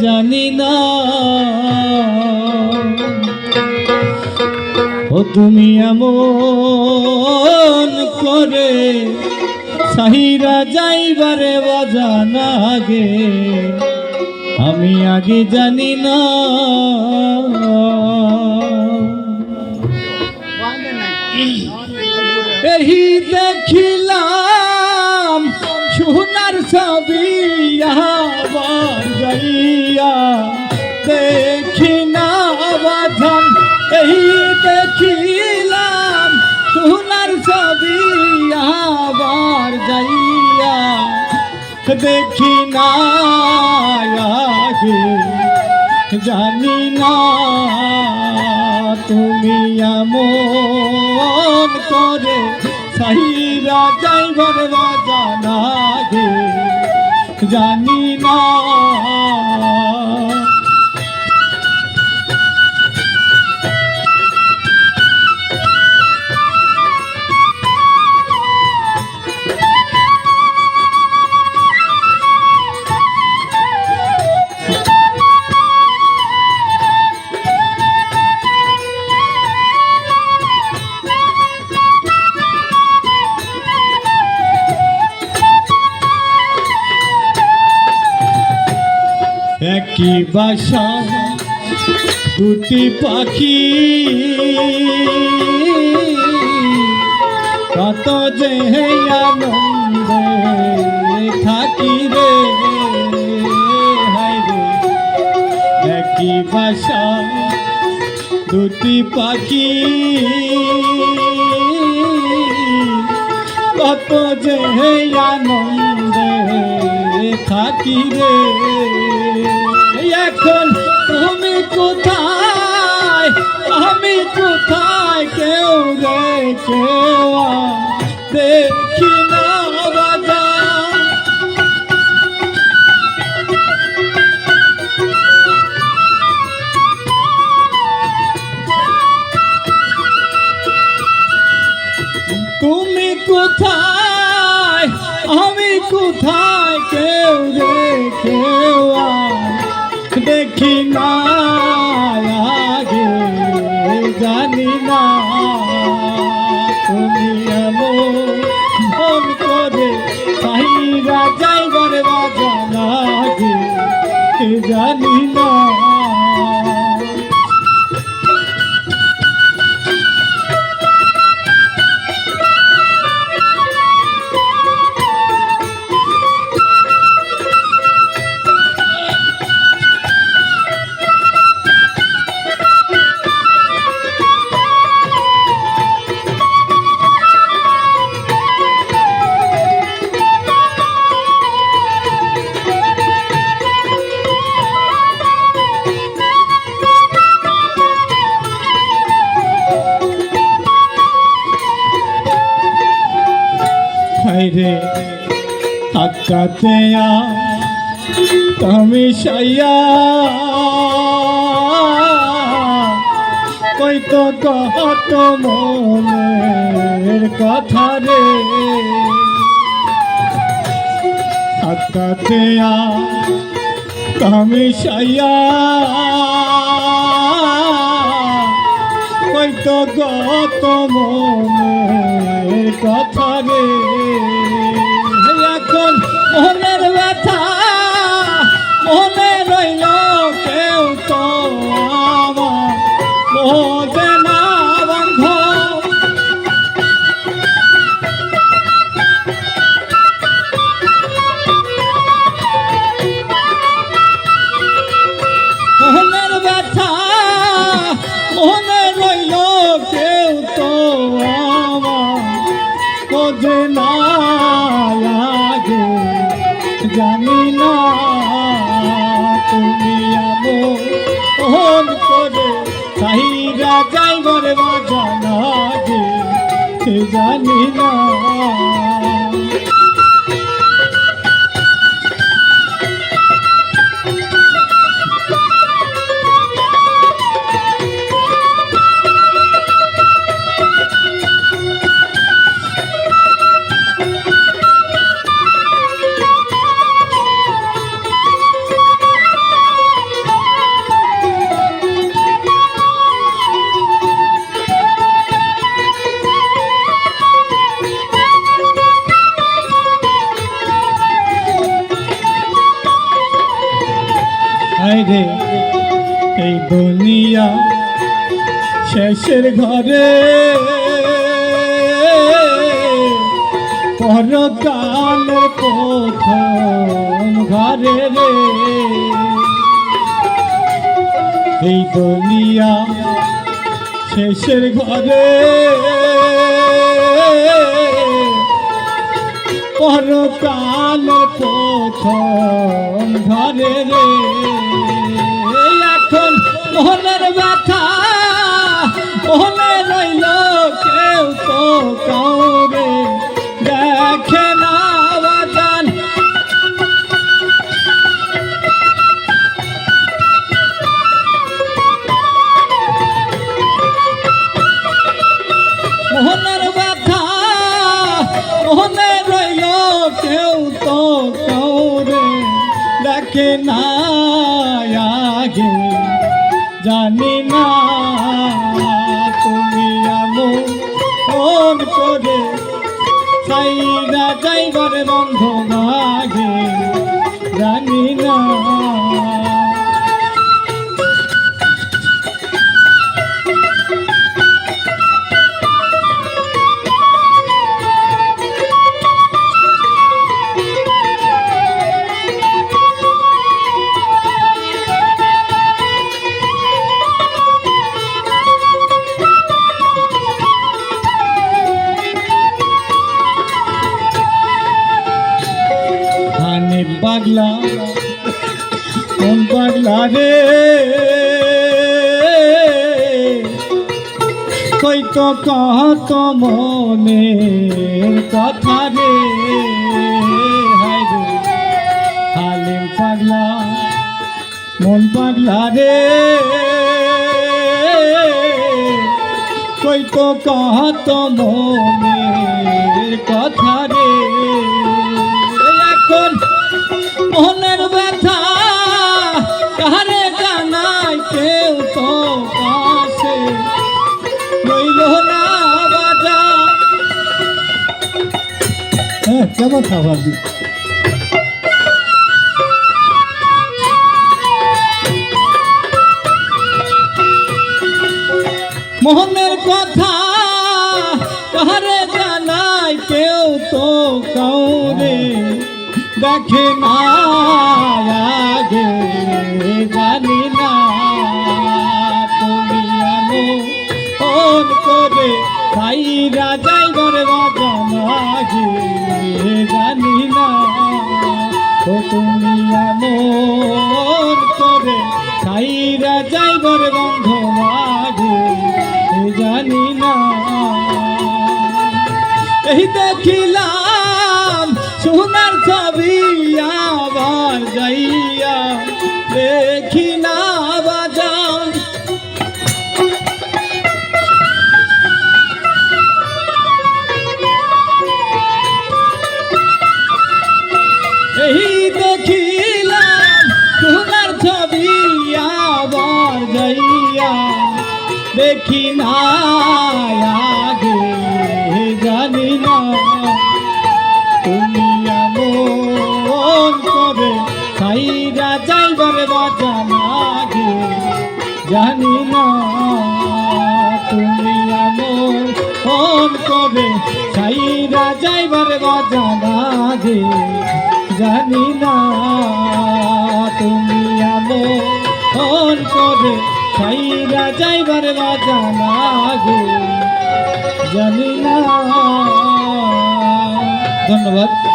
জানি না ও তুমি এমন করে সাহিরা যাইবারে বাজানা গে আমি আগে জানি না এই দেখিলাম সোনার ছবি আবার যাইয়া দেখি না বাঁধন এই দেখিলাম সোনার ছবি আবার যাইয়া দেখি না আগে জানি না তুমি এমন করে সাহিরা যাইবার বাজানা গে জানি না একই বাসা দুটি পাখি কত যে আনন্দে থাকি রে হায় রে একই বাসা দুটি পাখি কত যে আনন্দে থাকি রে এখন তুমি কোথায় আমি কোথায় কেউ রে কেউ দেখি না বাজান তুমি কোথায় আমি কোথায় কেউ রে কেউ দেখি না আগে জানি না তুমি এমন করে সাহিরা যাইবার বাজানা গে জানি না রে আকাতে তুমি সাইয়া কই তো কত মনের কথা রে আকাতে তুমি সাইয়া কই তো কত মনের কথা রে এখন মনের ব্যথা মনে রইল কেউ তো আমার বোঝে না বন্ধ মনের ব্যথা মনে রইল কেউ তো আমার বোঝে না জানি না তুমি এমন করে সাহিরা যাইবার বাজানা গে জানি না রে এই দুনিয়া শেষের ঘরে পরকালের প্রথম ঘরে রে এই দুনিয়া শেষের ঘরে পরকালের প্রথম ঘরে রে এখন মনের ব্যথা মনে রইল কেউ তো কাউরে দেখে না বাজান মনের ব্যথা মনে রইল কেউ তো কাউরে দেখে না আগে জানি না তুমি মন করে সাইরা যাইবার বন্ধ লাগে জানি না পাগলা কোন পাগলা রে কই তো কত মনের কথা রে হায় রে হালিম পাগলা মন পাগলা রে কই তো কত মনের কথা রে এখন মনের ব্যথা কারে জানাই কেউ তো পাশে রইল না বাজা কেমন খাবার দি মোহনের কথা কারে জানাই কেউ তো কাউরে দেখে না আগে জানি না তুমি ফোন করে সাইরা যাইবার বাজান আগে জানি না ও তুমি মন করে সাইরা যাইবার বন্ধ আগে জানি না এই দেখিলাম সোনার ছবি আবার যাইয়া দেখি না বাজান এই দেখিলাম সোনার ছবি আবার যাইয়া দেখি না আগে জানি না তুমি মন করে সাইরা যাইবার বাজান আগে জানি না তুমি মন করে সাইরা যাইবার বাজান আগে জানি না তুমি মন করে সাইরা যাইবার বাজান আগে জানি না। ধন্যবাদ।